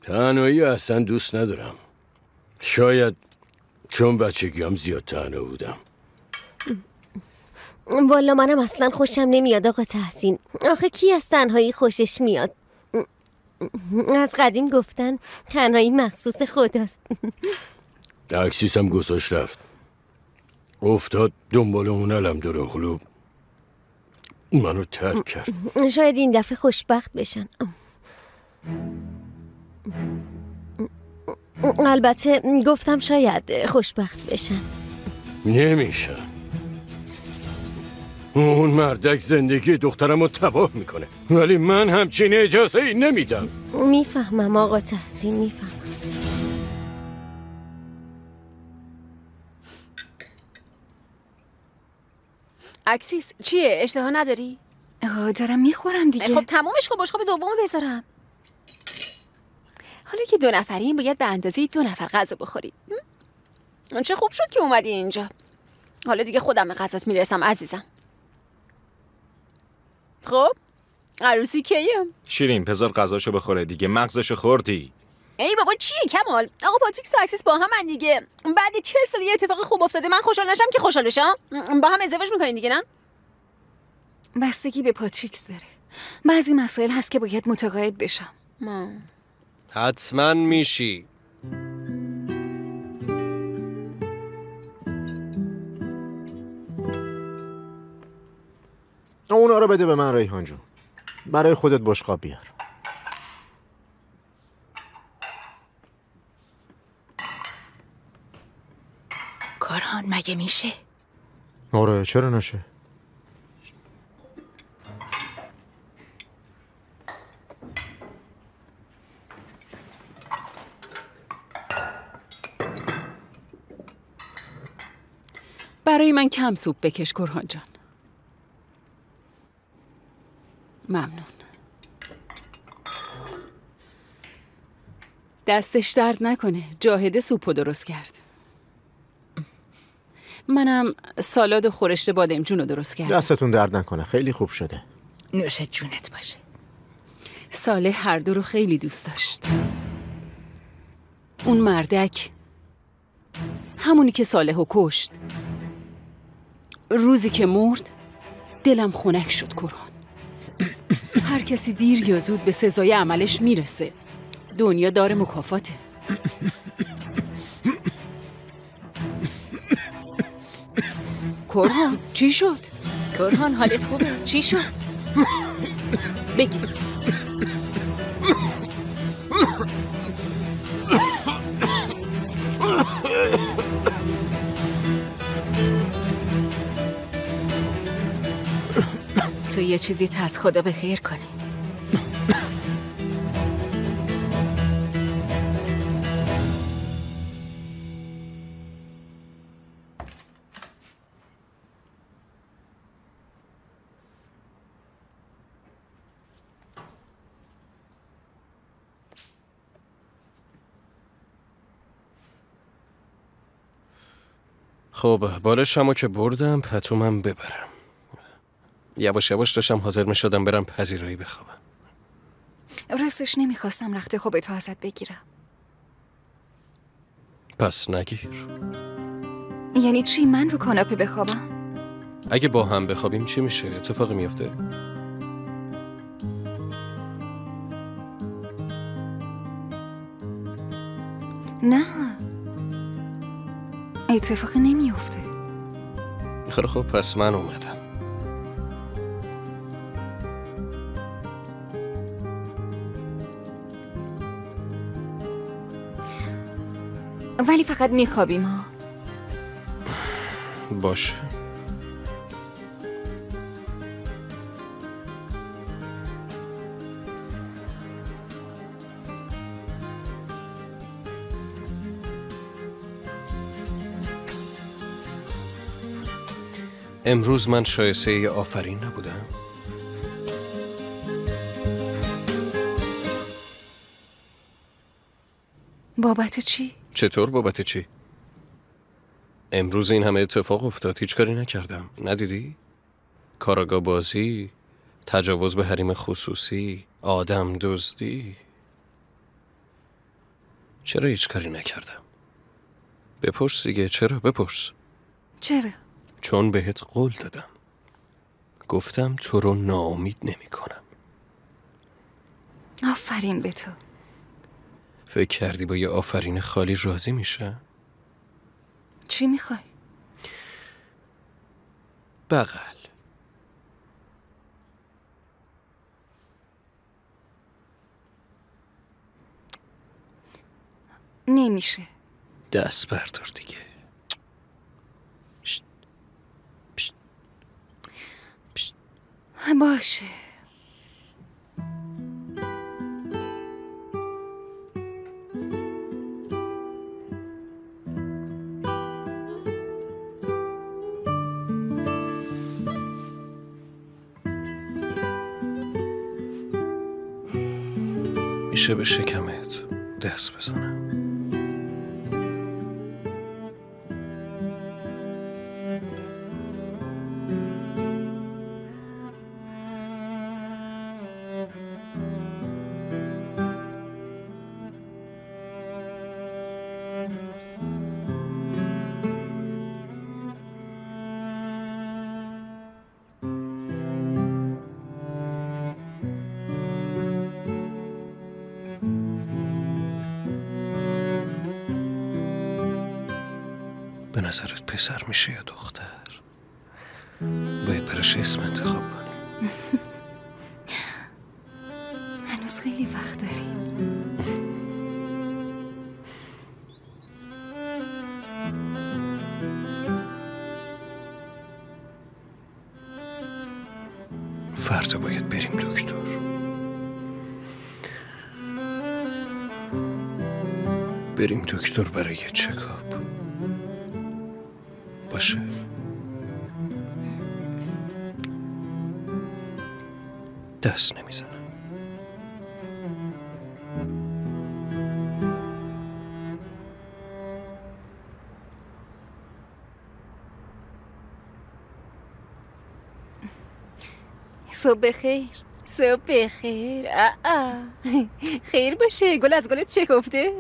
تنهایی اصلا دوست ندارم. شاید چون بچگیام زیاد تنها بودم. والا منم اصلا خوشم نمیاد آقا تحسین. آخه کی از تنهایی خوشش میاد؟ از قدیم گفتن تنهایی مخصوص خداست. عکسیسم گذاشت رفت، افتاد دنبال اون علم در اغلوب، منو ترک کرد. شاید این دفعه خوشبخت بشن. البته گفتم شاید خوشبخت بشن. نمیشن. اون مردک زندگی دخترم رو تباه میکنه، ولی من همچین اجازه ای نمیدم. میفهمم آقا تحسین، میفهمم. اکسیس چیه؟ اشتها نداری؟ دارم میخورم دیگه. خب تمومش کن، بشقاب دومو بذارم. حالا که 2 نفریم باید به اندازه 2 نفر غذا بخورید. چه خوب شد که اومدی اینجا. حالا دیگه خودم به غذات میرسم عزیزم. خب عروسی کیم؟ شیرین پزار غذاشو بخوره دیگه، مغزشو خوردی. ای بابا چیه کمال؟ آقا پاتریکس و اکسیس با هم من دیگه. بعد 40 سال یه اتفاق خوب افتاده، من خوشحال نشم که خوشحال بشم؟ با هم ازدواج میکنین دیگه نه؟ بستگی به پاتریکس داره. بعضی مسائل هست که باید متقاعد بشم. حتما میشی. اونا رو بده به من ریحان جون. برای خودت بشقاب بیار. کارهان مگه میشه؟ آره چرا نشه؟ برای من کم سوپ بکش کرهان جان. ممنون. دستش درد نکنه، جاهده سوپو درست کرد. منم سالاد و خورشت بادمجون رو درست کردم. دستتون درد نکنه، خیلی خوب شده. نوش جونت باشه. صالح هر دو رو خیلی دوست داشت. اون مردک همونی که صالحو کشت، روزی که مرد دلم خنک شد کرهان. هر کسی دیر یا زود به سزای عملش میرسه. دنیا داره مکافاته. کرهان چی شد؟ کرهان حالت خوبه؟ چی شد؟ بگی. تو یه چیزی تا از خدا به خیر کنی. خب بالشمو که بردم، پتومم ببرم. یواش یواش داشتم حاضر می شدم برم پذیرایی بخوابم. راستش نمیخواستم رخت خوب تو ازت بگیرم. پس نگیر. یعنی چی؟ من رو کاناپه بخوابم؟ اگه با هم بخوابیم چی میشه؟ اتفاقی میفته؟ نه اتفاقی نمیفته. خیلی خب پس من اومدم. ولی فقط میخوابیم ها. باشه. امروز من شایسته ی آفرین نبودم. بابت چی؟ چطور بابت چی؟ امروز این همه اتفاق افتاد، هیچ کاری نکردم. ندیدی؟ کاراگاه بازی، تجاوز به حریم خصوصی، آدم دزدی. چرا هیچ کاری نکردم؟ بپرس دیگه. چرا؟ بپرس. چرا؟ چون بهت قول دادم. گفتم تو رو ناامید نمی کنم. آفرین به تو. فکر کردی با یه آفرین خالی راضی میشه؟ چی میخوای؟ بغل. نمیشه. دست بردار دیگه. باشه. میشه به شکمت دست بزنم؟ به نظرت پسر میشه یا دختر؟ باید براش اسم انتخاب کنی. هنوز خیلی وقت داریم. فردا باید بریم دکتر. بریم دکتر برای یه چکاپ. باشه. دست نمیزنم. صبح بخیر. صبح بخیر. خیر باشه. گل از گلت شکفته؟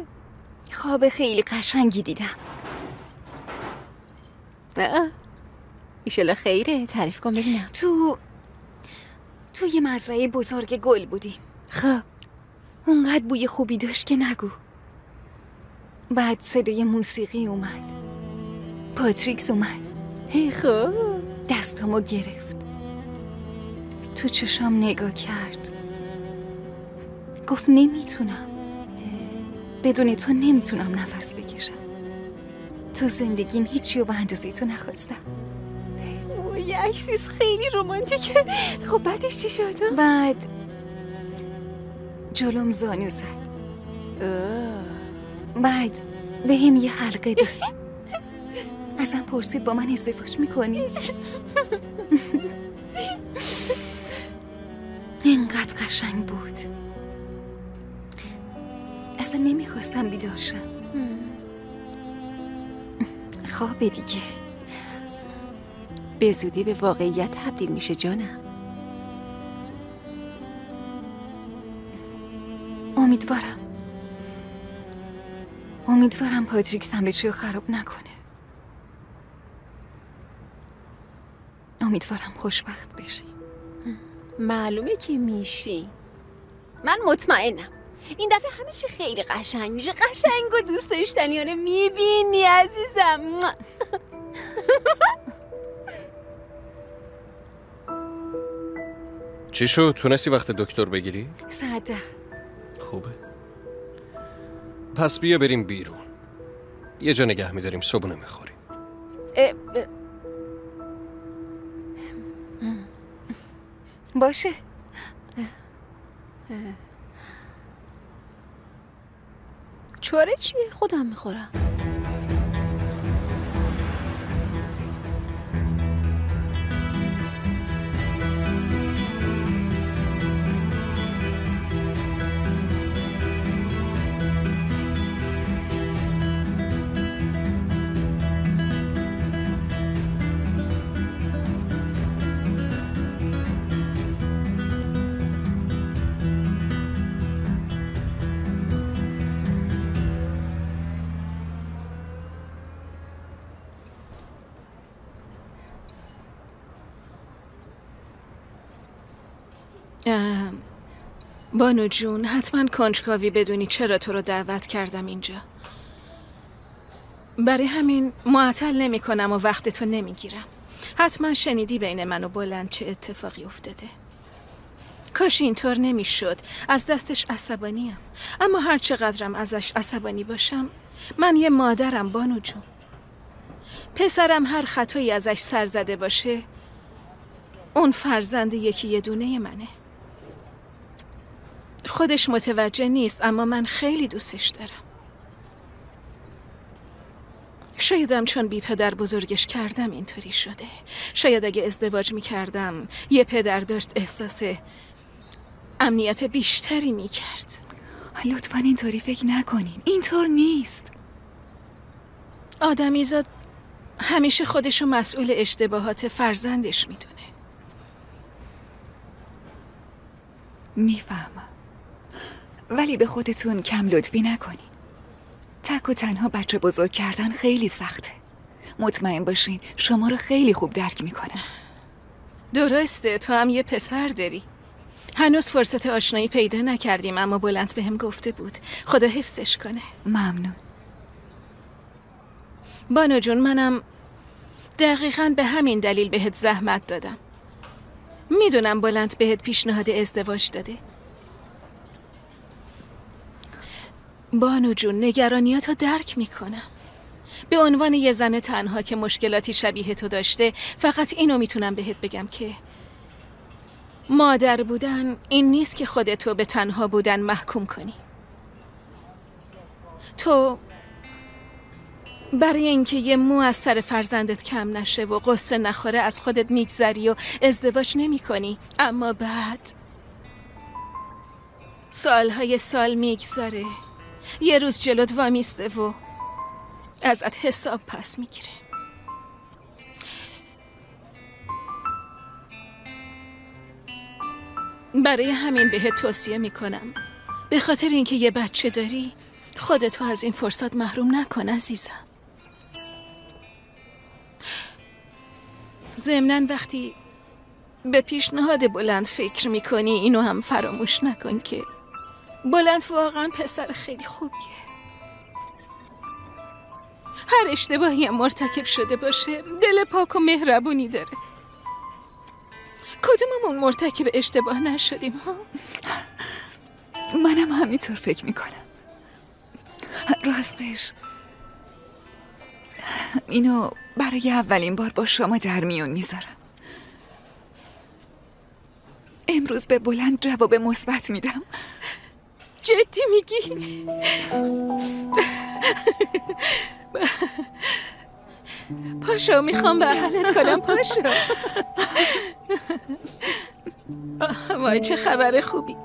خواب خیلی قشنگی دیدم. ایشالا خیره. تعریف کن ببینم. تو یه مزرعه بزرگ گل بودیم. خب اونقدر بوی خوبی داشت که نگو. بعد صدای موسیقی اومد. پاتریکس اومد. خب دستامو گرفت. تو چشام نگاه کرد. گفت نمیتونم. بدون تو نمیتونم نفس بکشم. تو زندگیم هیچی رو به اندازه تو نخواستم. یه عکسیس خیلی رومانتیکه. خب بعدش چی شد؟ بعد جلوم زانو زد. بعد به هم یه حلقه داد. ازم پرسید با من ازدواج میکنی؟ اینقدر قشنگ بود. اصلا نمیخواستم بیدار شم. خواب دیگه به زودی به واقعیت تبدیل میشه جانم. امیدوارم پاتریکس همه چی رو خراب نکنه. امیدوارم خوشبخت بشی. معلومه که میشی. من مطمئنم این دفعه همه چی خیلی قشنگ میشه. قشنگ و دوست داشتنیانه میبینی عزیزم. چی شد؟ تونستی وقت دکتر بگیری؟ 10:10. خوبه. پس بیا بریم بیرون. یه جا نگه میداریم، صبحونه میخوریم. باشه. چوره چیه؟ خودم میخورم. بانو جون، حتما کنجکاوی بدونی چرا تو رو دعوت کردم اینجا. برای همین معطل نمی کنم و وقت تو نمی گیرم. حتما شنیدی بین من و بلند چه اتفاقی افتاده. کاش اینطور نمی شد. از دستش عصبانیم، اما هر چقدرم ازش عصبانی باشم من یه مادرم بانو جون. پسرم هر خطایی ازش سر زده باشه اون فرزند یکی یه دونه منه. خودش متوجه نیست اما من خیلی دوستش دارم. شایدم چون بی پدر بزرگش کردم اینطوری شده. شاید اگه ازدواج می کردم یه پدر داشت احساس امنیت بیشتری می کرد. لطفاً اینطوری فکر نکنین، اینطور نیست. آدمیزاد همیشه خودشو مسئول اشتباهات فرزندش می دونه. میفهمم، ولی به خودتون کم لطفی نکنین. تک و تنها بچه بزرگ کردن خیلی سخته. مطمئن باشین شما رو خیلی خوب درک میکنم. درسته، تو هم یه پسر داری. هنوز فرصت آشنایی پیدا نکردیم اما بلند بهم گفته بود. خدا حفظش کنه. ممنون. بانو جون، منم دقیقاً به همین دلیل بهت زحمت دادم. میدونم بلند بهت پیشنهاد ازدواج داده. بانو جون، نگرانیاتو درک میکنم. به عنوان یه زن تنها که مشکلاتی شبیه تو داشته فقط اینو میتونم بهت بگم که مادر بودن این نیست که خودتو به تنها بودن محکوم کنی. تو برای اینکه یه مو از سر فرزندت کم نشه و قصه نخوره از خودت میگذری و ازدواج نمی کنی. اما بعد سالهای سال میگذره، یه روز جلوت وامیسته و ازت حساب پس میگیره. برای همین بهت توصیه میکنم به خاطر اینکه یه بچه داری خودتو از این فرصت محروم نکن عزیزم. ضمناً وقتی به پیشنهاد بلند فکر میکنی اینو هم فراموش نکن که بلند واقعا پسر خیلی خوبیه. هر اشتباهی هم مرتکب شده باشه دل پاک و مهربونی داره. کدوممون مرتکب اشتباه نشدیم ها؟ منم همینطور فکر میکنم. راستش اینو برای اولین بار با شما در میون میذارم. امروز به بلند جواب مثبت میدم. جدی میگی؟ پاشو، میخوام به حالت کنم. پاشو. وای چه خبر خوبی.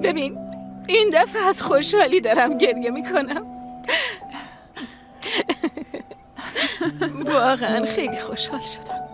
ببین این دفعه از خوشحالی دارم گریه میکنم. واقعا خیلی خوشحال شدم.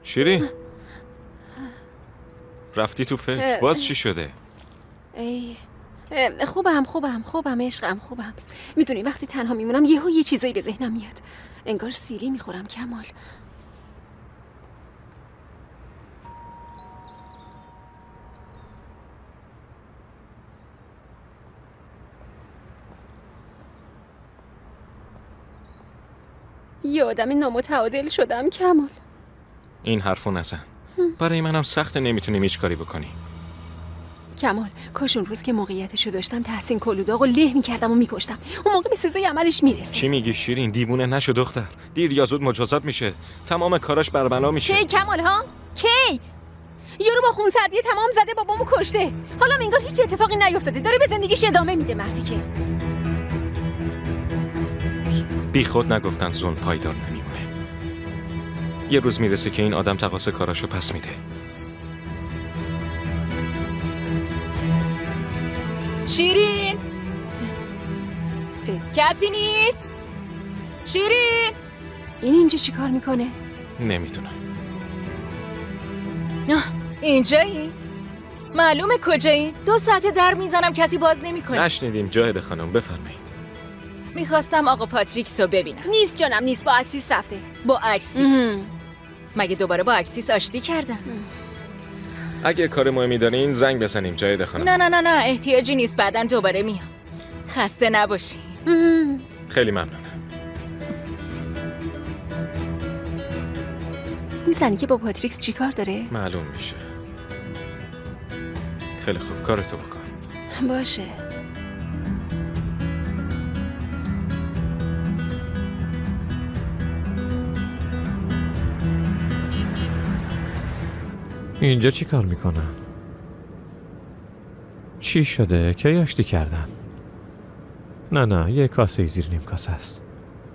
شیرین رفتی تو فکر؟ باز چی شده؟ خوبم عشقم، خوبم. میدونی وقتی تنها میمونم یه چیزایی به ذهنم میاد. انگار سیلی میخورم کمال. یه آدم نامتعادل شدم کمال. این حرفو نزن. برای منم سخته نمیتونیم هیچ کاری بکنیم. کمال، کاش اون روز که موقعیتشو داشتم تحسین کلوداغو له میکردم و میکشتم. اون موقع به سزای عملش میرسید. چی میگی شیرین؟ دیوونه نشو دختر. دیر یا زود مجازات میشه. تمام کاراش بربلا میشه. کی کمال ها؟ کی؟ یارو با خونسردی تمام زده بابامو کشته. حالا انگار هیچ اتفاقی نیفتاده. داره به زندگیش ادامه میده مردی که. بی خود نگفتن زون پایدار نمیمونه. یه روز میرسه که این آدم تقاص کاراشو پس میده. شیرین کسی نیست؟ شیرین این اینجا چی کار میکنه؟ نمیدونم. اینجایی؟ معلومه کجایی؟ 2 ساعته در میزنم کسی باز نمیکنه. نشنیدیم جاهد خانم، بفرمایید. میخواستم آقا پاتریکس رو ببینم. نیست جانم، نیست، با اکسیس رفته. با اکسیس؟ مگه دوباره با اکسیس آشتی کردن؟ اگه کار مهمی دارین زنگ بزنیم جاهد خانم. نه احتیاجی نیست، بعدن دوباره میام. خسته نباشی. خیلی ممنونم. این زنی که با پاتریکس چی کار داره؟ معلوم میشه. خیلی خوب، کارتو بکن. باشه. اینجا چی کار میکنن؟ چی شده؟ کی آشتی کردن؟ نه یه کاسه زیر نیم کاسه است.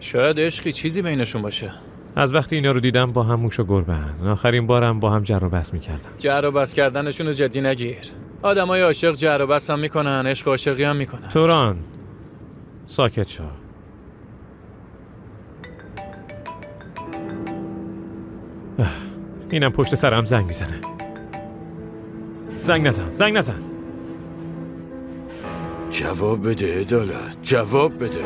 شاید عشقی چیزی بینشون باشه. از وقتی اینا رو دیدم با هم موش و گربه‌اند. آخرین بارم با هم جر و بحث میکردم. جر و بحث کردنشون رو جدی نگیر. آدمای عاشق جر و بحث هم میکنن، عشق عاشقی هم میکنن. توران ساکت شو. اینم پشت سرم زنگ میزنه. زنگ نزن. جواب بده عدالت، جواب بده.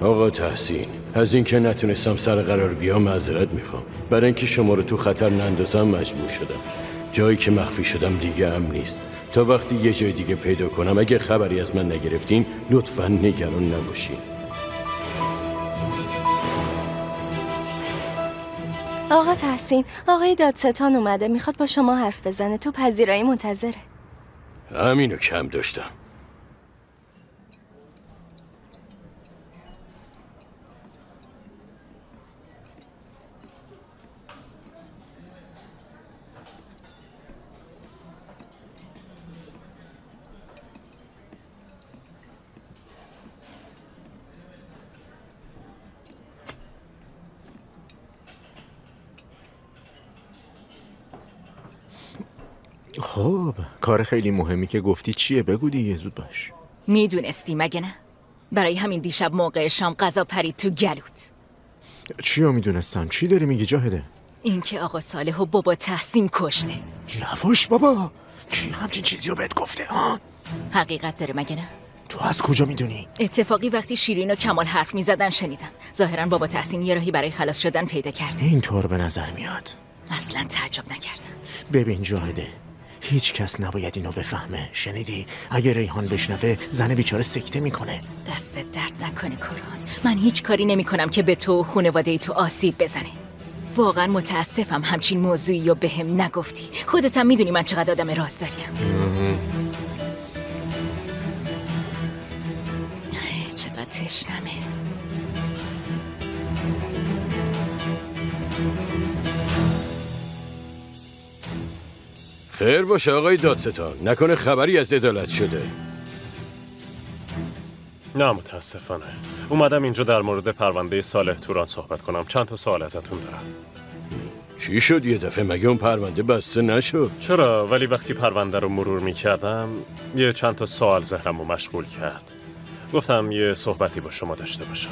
آقا تحسین، از اینکه نتونستم سر قرار بیام معذرت میخوام. برای اینکه شما رو تو خطر نندازم مجبور شدم. جایی که مخفی شدم دیگه امن نیست. تا وقتی یه جای دیگه پیدا کنم اگه خبری از من نگرفتین لطفاً نگران نباشین. آقا تحسین، آقای دادستان اومده، میخواد با شما حرف بزنه. تو پذیرایی منتظره. همینو کم داشتم. خب کار خیلی مهمی که گفتی چیه؟ بگو دیگه، زود باش. میدونستی مگه نه؟ برای همین دیشب موقع شام غذا پرید تو گلوت. چی رو میدونستم؟ چی داری میگی جاهده؟ این که آقا صالح و بابا تحسین کشته. نفاش بابا، کی همچین چیزی رو بهت گفته ها؟ حقیقت داره مگه نه؟ تو از کجا میدونی؟ اتفاقی وقتی شیرین و کمال حرف میزدن شنیدم. ظاهرا بابا تحسین یه راهی برای خلاص شدن پیدا کرده. اینطور به نظر میاد. اصلا تعجب نکردم. ببین جاهده، هیچ کس نباید اینو بفهمه، شنیدی؟ اگه ریحان بشنوه زن بیچاره سکته میکنه. دستت درد نکنه کران. من هیچ کاری نمی کنم که به تو و خانواده تو آسیب بزنه. واقعا متاسفم همچین موضوعی رو بهم نگفتی. خودت هم میدونی من چقدر آدم رازداریم. چقدر تشنمه. خیر باشه آقای دادستان، نکنه خبری از عدالت شده؟ نه متاسفانه. اومدم اینجا در مورد پرونده صالح توران صحبت کنم. چند تا سوال ازتون دارم. چی شد یه دفعه؟ مگه اون پرونده بسته نشد؟ چرا؟ ولی وقتی پرونده رو مرور میکردم یه چند تا سوال ذهنم رو مشغول کرد. گفتم یه صحبتی با شما داشته باشم.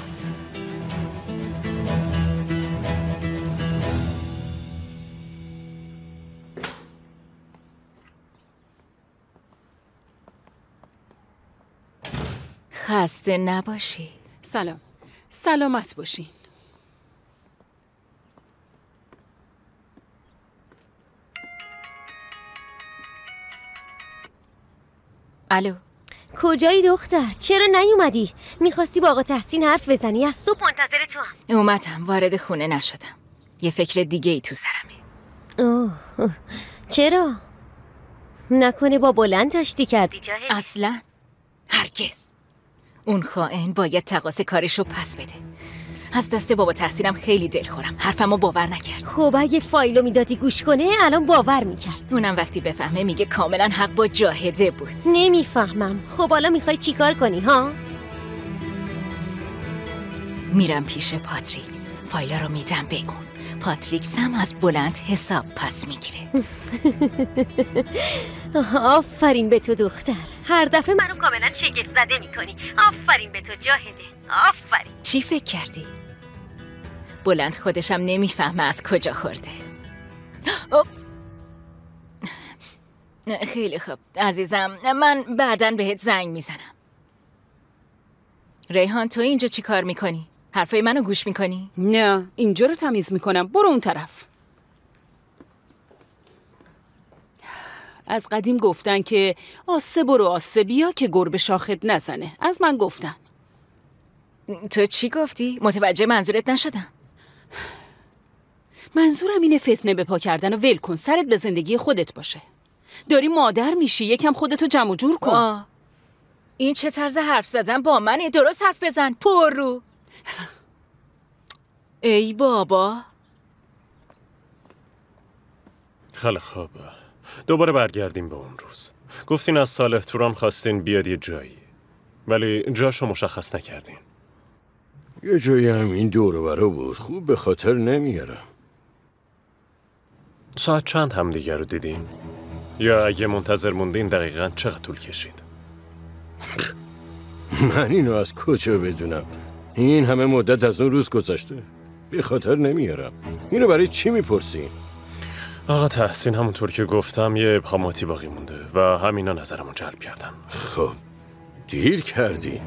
خسته نباشی. سلام. سلامت باشین. الو. کجایی دختر؟ چرا نیومدی؟ میخواستی با آقا تحسین حرف بزنی؟ از صبح منتظر تو هم. اومدم، وارد خونه نشدم. یه فکر دیگه ای تو سرمه. اوه. چرا؟ نکنه با بلند داشتی کردی جاهل؟ اصلا هرگز. اون خائن باید تقاص کارشو پس بده. از دست بابا تحسینم خیلی دلخورم. حرفمو باور نکرد. خب اگه فایلو میدادی گوش کنه الان باور میکرد. اونم وقتی بفهمه میگه کاملا حق با جاهده بود. نمیفهمم. خب حالا میخوای چیکار کنی ها؟ میرم پیش پاتریکس، فایلا رو میدم به اون. پاتریکس هم از بلند حساب پس میگیره. آفرین به تو دختر. هر دفعه منو کاملا شگفت زده میکنی. آفرین به تو جاهده. آفرین. چی فکر کردی؟ بلند خودشم نمیفهمه از کجا خورده. خیلی خوب عزیزم، من بعداً بهت زنگ میزنم. ریحان تو اینجا چی کار میکنی؟ حرفای منو گوش میکنی؟ نه، اینجا رو تمیز میکنم. برو اون طرف. از قدیم گفتن که آسه برو آسه بیا که گربه شاخت نزنه. از من گفتن. تو چی گفتی؟ متوجه منظورت نشدم. منظورم اینه فتنه به پا کردن و ول کن. سرت به زندگی خودت باشه. داری مادر میشی، یکم خودتو جمع و جور کن. این چه طرز حرف زدن با منه؟ درست حرف بزن. پر رو. ای بابا. خیلی خوب. دوباره برگردیم به اون روز. گفتین از صالح توران خواستین بیاد یه جایی، ولی جاشو مشخص نکردین. یه جایی همین دور و برا بود. خوب به خاطر نمیارم. ساعت چند هم دیگر رو دیدین؟ یا اگه منتظر موندین دقیقاً چقدر طول کشید؟ من اینو از کجا بدونم؟ این همه مدت از اون روز گذشته. به خاطر نمیارم. اینو برای چی میپرسین؟ آقا تحسین همونطور که گفتم یه ابهاماتی باقی مونده و همینا نظرمو جلب کردن. خب دیر کردین.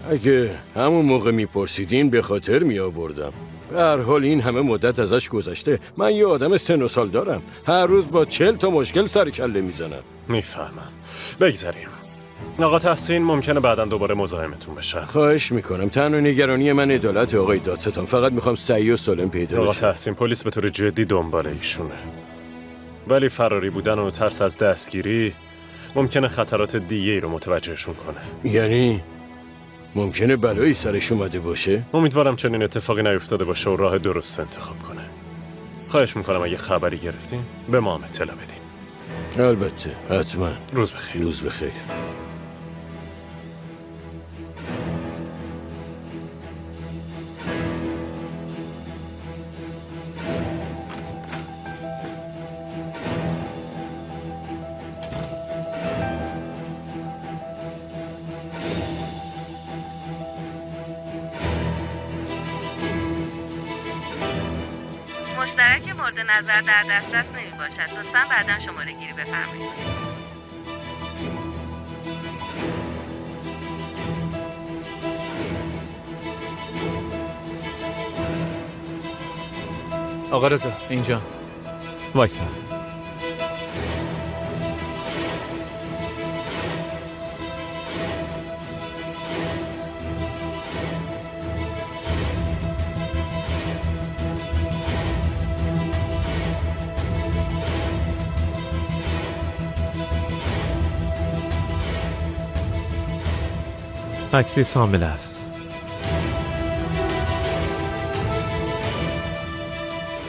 اگه همون موقع میپرسیدین به خاطر میآوردم. به هر حال این همه مدت ازش گذشته. من یه آدم سن و سال دارم. هر روز با 40 تا مشکل سر کله میزنم. میفهمم. بگذاریم. آقا تحسین ممکنه بعداً دوباره مزاحمتون بشن. خواهش میکنم. تنها نگرانی من عدالت آقای دادستان. فقط میخوام صحیح و سالم پیدا بشه. آقا تحسین پلیس به طور جدی دنبال ایشونه. ولی فراری بودن و ترس از دستگیری ممکنه خطرات دیگه‌ای رو متوجهشون کنه. یعنی ممکنه بلایی سرش اومده باشه؟ امیدوارم چنین اتفاقی نیفتاده باشه و راه درست انتخاب کنه. خواهش میکنم اگه خبری گرفتین به ما هم اطلاع بدین. البته، حتما. روز بخیر. روز بخیر. مشترک مورد نظر در دسترس نمی باشد. لطفاً بعداً شماره گیری بفرمایید. آقا رضا اینجا. وایسا. تاکسی شامل است.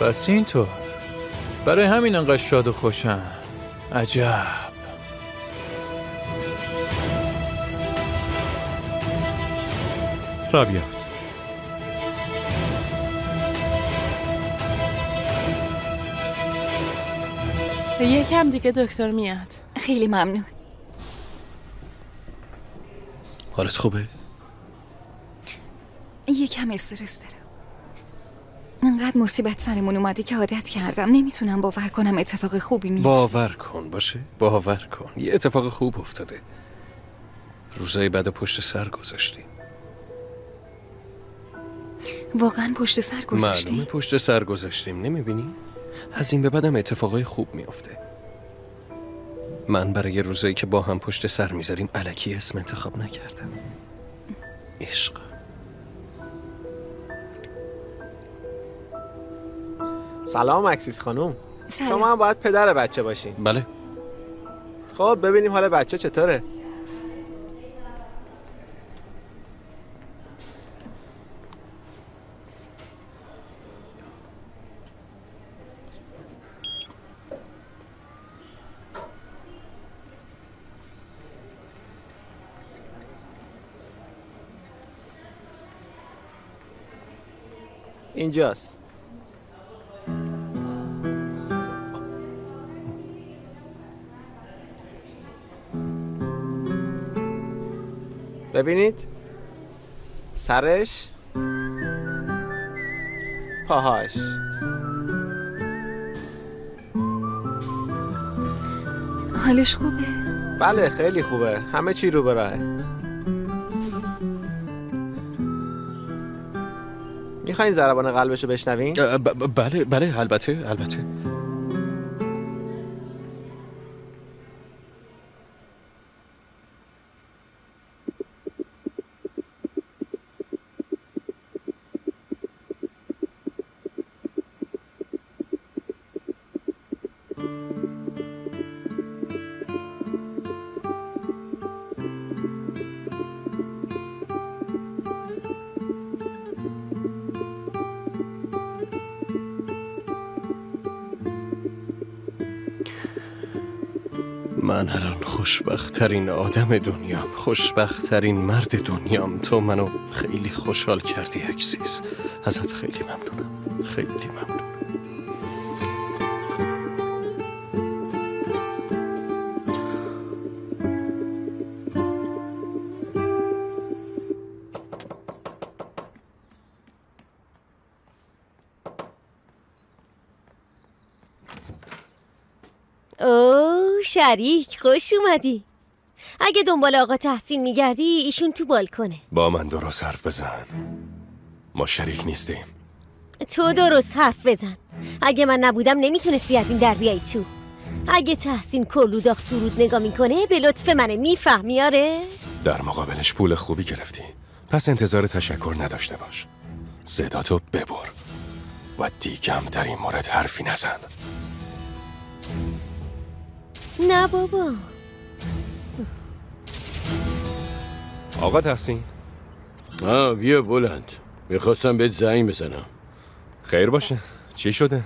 پس اینطور برای همین انقدر شاد و خوشم. عجب. را بیافت. یکم دیگه دکتر میاد. خیلی ممنون. حالت خوبه؟ یکم استرس دارم. انقدر مصیبت سرمون اومده که عادت کردم. نمیتونم باور کنم اتفاق خوبی میفته. باور کن باشه. باور کن. یه اتفاق خوب افتاده. روزای بعد پشت سر گذاشتیم. واقعا پشت سر گذاشتیم؟ معلومه پشت سر گذاشتیم. نمیبینی؟ از این به بعدم اتفاقای خوب میفته. من برای روزایی که با هم پشت سر میذاریم الکی اسم انتخاب نکردم. عشق. سلام اکسیس خانوم. سلام. شما هم باید پدر بچه باشین. بله. خب ببینیم حال بچه چطوره؟ اینجاست. ببینید سرش، پاهاش. حالش خوبه؟ بله خیلی خوبه، همه چی رو به راهه. میخواین ضربان قلبشو بشنوین؟ بله البته. من الان خوشبخت‌ترین آدم دنیام، خوشبخت‌ترین مرد دنیام. تو منو خیلی خوشحال کردی اکسیس. ازت خیلی ممنونم، خیلی ممنونم. شریک خوش اومدی. اگه دنبال آقا تحسین میگردی ایشون تو بالکنه. با من درست حرف بزن. ما شریک نیستیم. تو درست حرف بزن. اگه من نبودم نمیتونستی از این در بیایی تو. اگه تحسین کلوداخ تو رود نگاه میکنه به لطف منه، میفهمی؟ آره؟ در مقابلش پول خوبی گرفتی، پس انتظار تشکر نداشته باش. صداتو ببر و دیگم در این مورد حرفی نزن. نه بابا. آقا تحسین. بیا بلند، میخواستم بهت زنگ بزنم. خیر باشه، چی شده؟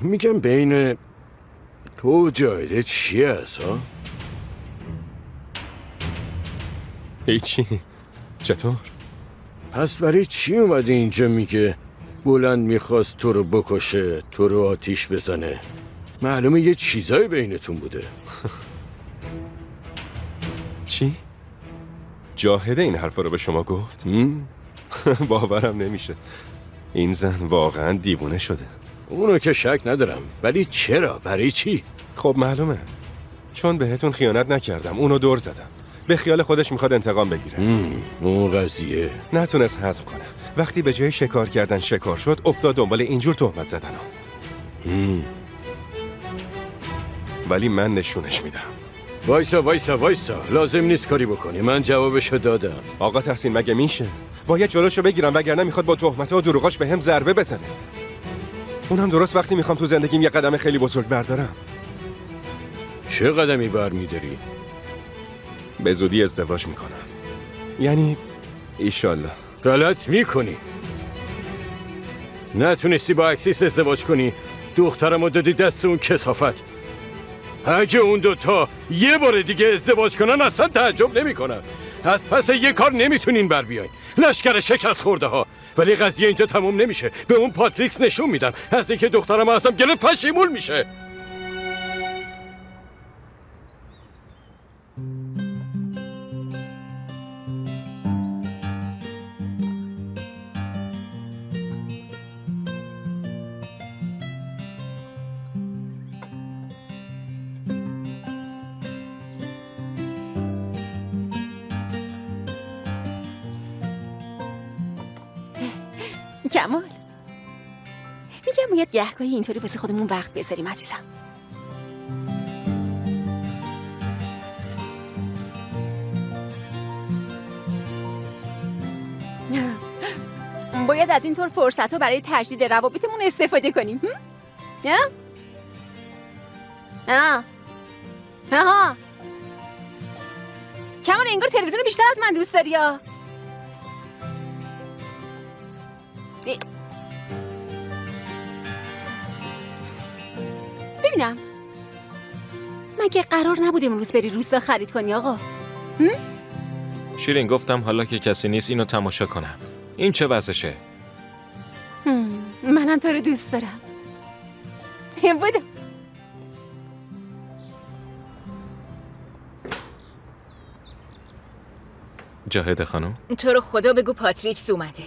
میگم بین تو و جایده چی هست ها؟ هیچی. چطور؟ پس برای چی اومده اینجا میگه بلند میخواست تو رو بکشه، تو رو آتیش بزنه؟ معلومه یه چیزایی بینتون بوده. چی؟ جاهده این حرفا رو به شما گفت؟ باورم نمیشه. این زن واقعا دیوونه شده. اونو که شک ندارم، ولی چرا؟ برای چی؟ خب معلومه، چون بهتون خیانت نکردم، اونو دور زدم. به خیال خودش میخواد انتقام بگیره. اون قضیه نتونست هضم کنه. وقتی به جای شکار کردن شکار شد، افتاد دنبال اینجور تهمت زدن. ولی من نشونش میدم. وایسا، لازم نیست کاری بکنی، من جوابشو دادم. آقا تحسین مگه میشه؟ باید جلوشو بگیرم، وگرنه میخواد با تهمت و دروغاش به هم ضربه بزنه. اونم درست وقتی میخوام تو زندگیم یه قدم خیلی بزرگ بردارم. چه قدمی برمیداری؟ به زودی ازدواج میکنم. یعنی ایشالله. غلط میکنی. نتونستی با اکسیس ازدواج کنی، دخترمو دادی دست اون کثافت. اگه اون دوتا یه بار دیگه ازدواج کنن اصلا تعجب نمی کنن. از پس یه کار نمیتونین بر بیاین. لشکر شکست خورده ها. ولی قضیه اینجا تموم نمیشه. به اون پاتریکس نشون میدم از اینکه دخترم ازم گرفت پشیمون میشه. کمال، میگم باید گهگاهی اینطوری واسه خودمون وقت بذاریم عزیزم. باید از اینطور فرصت ها برای تجدید روابطمون استفاده کنیم. نه؟ آها کمان انگار تلویزیون بیشتر از من دوست داری یا؟ ببینم مگه قرار نبود امروز بری روستا خرید کنی آقا؟ شیرین گفتم حالا که کسی نیست اینو تماشا کنم. این چه وضعشه؟ منم تو رو دوست دارم. بودم. جاهد خانم تو رو خدا بگو پاتریکس اومده.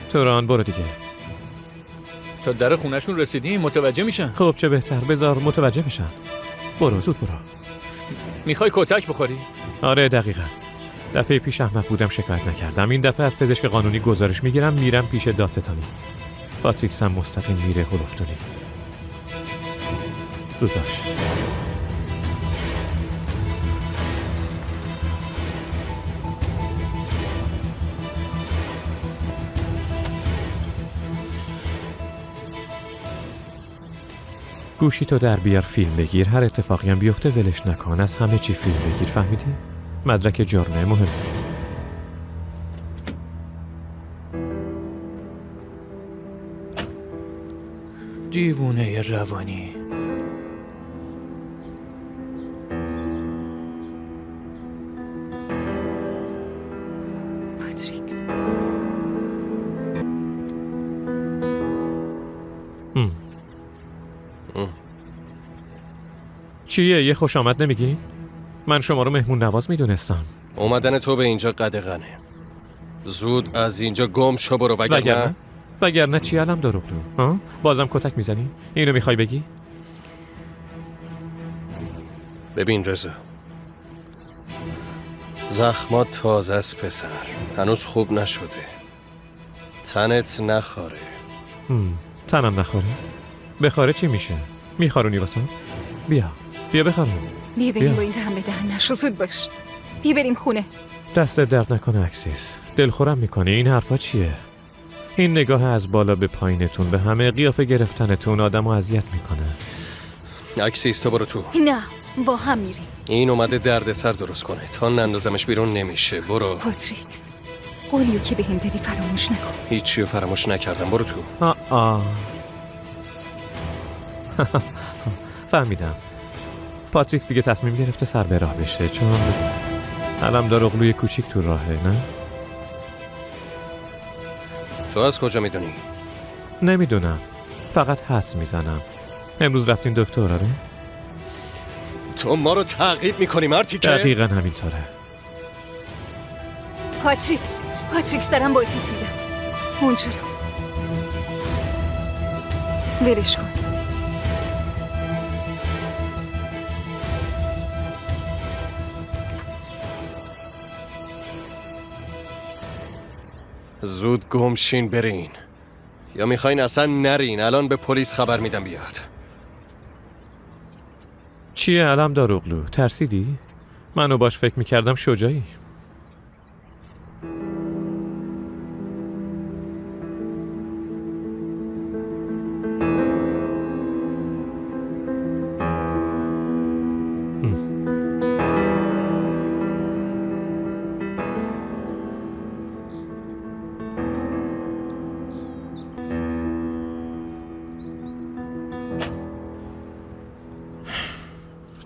توران برو دیگه. تا در خونهشون رسیدیم متوجه میشن. خب چه بهتر، بذار متوجه بشن. برو زود برو. میخوای کتک بخوری؟ آره دقیقاً. دفعه پیش احمق بودم شکایت نکردم. این دفعه از پزشک قانونی گزارش میگیرم میرم پیش دادستانی. پاتریکس هم مستقیم میره هولفتونی. زود باش. گوشی تو در بیار فیلم بگیر. هر اتفاقی هم بیفته ولش نکن. از همه چی فیلم بگیر. فهمیدی؟ مدرک جرمه مهم. دیوونه روانی. پاتریکس چیه؟ یه خوش آمد نمیگی؟ من شما رو مهمون نواز میدونستم. اومدن تو به اینجا قدغنه. زود از اینجا گم شو برو وگرنه چی علم دروغلو؟ ها؟ بازم کتک میزنی؟ اینو میخوای بگی؟ ببین رضا، زخمات تازه است پسر، هنوز خوب نشده. تنت نخاره. تنم نخوره؟ بخاره چی میشه؟ میخارونی واسه؟ بیا بخارون. بیا بریم با این دهن به دهن نشو. زود باش بیا بریم خونه. دست درد نکنه اکسیس. دلخورم میکنی. این حرفا چیه؟ این نگاه از بالا به پایینتون به همه قیافه گرفتنتون آدمو اذیت میکنه. اکسیس تو برو تو. نه با هم میریم. این اومده دردسر درست کنه. تا نندازمش بیرون نمیشه. برو. پاتریکس قولیو که بهم دادی فراموش نکن. هیچیو فراموش نکردم. برو تو. فهمیدم. پاتریکس دیگه تصمیم گرفته سر به راه بشه چون علم داروغلوی کوچیک تو راهه. نه؟ تو از کجا میدونی؟ نمیدونم، فقط حدس میزنم. امروز رفتین دکتر؟ آره؟ تو ما رو تعقیب میکنی مرتیکه؟ دقیقا همینطوره. پاتریکس دارم بازیت میدم. اونجا رو برش کن. زود گمشین برین، یا میخواین اصلا نرین؟ الان به پلیس خبر میدم بیاد. چیه علم داروغلو؟ ترسیدی؟ منو باش فکر میکردم شجاعی.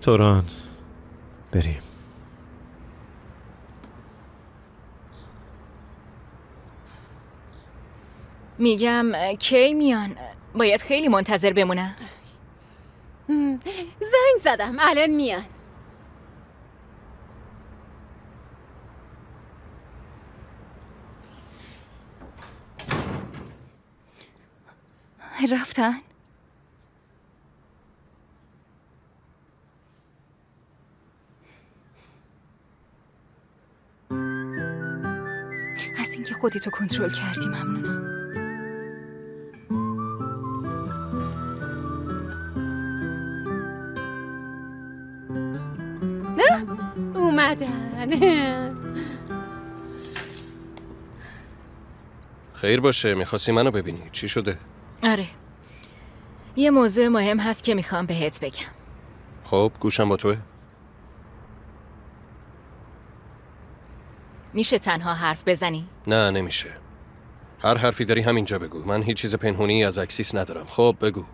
توران بریم. میگم کی میان؟ باید خیلی منتظر بمونم. زنگ زدم الان میان. رفتن؟ از اینکه خودتو کنترل کردی ممنونم. اومدن. خیر باشه، میخواستی منو ببینی. چی شده؟ آره، یه موضوع مهم هست که میخوام بهت بگم. خب گوشم با توه. میشه تنها حرف بزنی؟ نه نمیشه. هر حرفی داری همینجا بگو. من هیچ چیز پنهونی از اکسیس ندارم. خب بگو.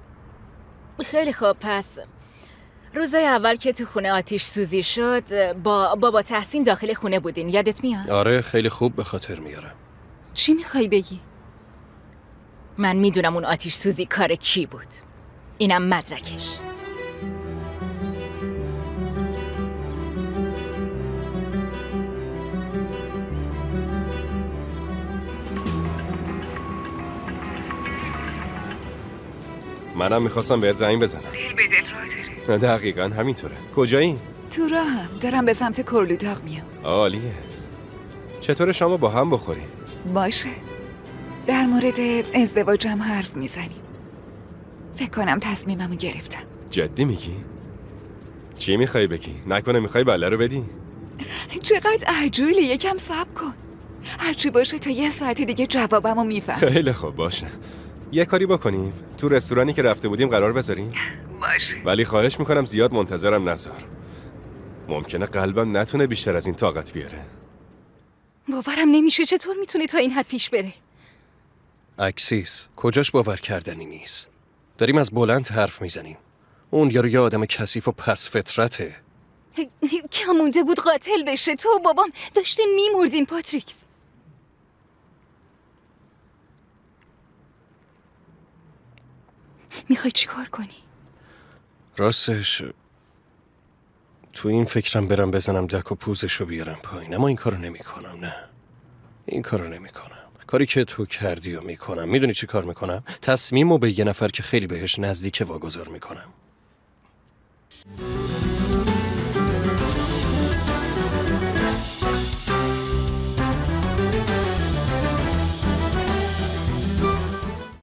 خیلی خوب. پس روزای اول که تو خونه آتیش سوزی شد با بابا تحسین داخل خونه بودین، یادت میاد؟ آره خیلی خوب به خاطر میارم. چی میخوای بگی؟ من میدونم اون آتیش سوزی کار کی بود. اینم مدرکش. منم میخواستم بهت زنگ بزنم. دل به دل راه داره. دقیقاً همینطوره. کجایی؟ تو راهم دارم به سمت کرلوداغ میام. عالیه. چطور شما با هم بخوریم؟ باشه. در مورد ازدواجم حرف میزنیم. فکر کنم تصمیممو گرفتم. جدی میگی؟ چی میخوای بگی؟ نکنه میخوای بله رو بدی؟ چقدر عجولی، یکم صبر کن. هرچی باشه تا یه ساعت دیگه جوابمو میفهم. خیلی خوب باشه. یه کاری بکنیم، تو رستورانی که رفته بودیم قرار بذاریم؟ باشه. ولی خواهش میکنم زیاد منتظرم نذار. ممکنه قلبم نتونه بیشتر از این طاقت بیاره. باورم نمیشه چطور میتونه تا این حد پیش بره. اکسیس کجاش باور کردنی نیست. داریم از بلند حرف میزنیم. اون یارو یه آدم کثیف و پس فطرته. کم مونده بود قاتل بشه. تو و بابام داشتین میمردین پاتریکس. میخوای چی کار کنی؟ راستش تو این فکرم برم بزنم دک و پوزشو بیارم پایین، اما این کارو نمی کنم. نه این کارو نمی کنم. کاری که تو کردی و میکنم. میدونی چی کار میکنم؟ تصمیمو به یه نفر که خیلی بهش نزدیکه واگذار میکنم.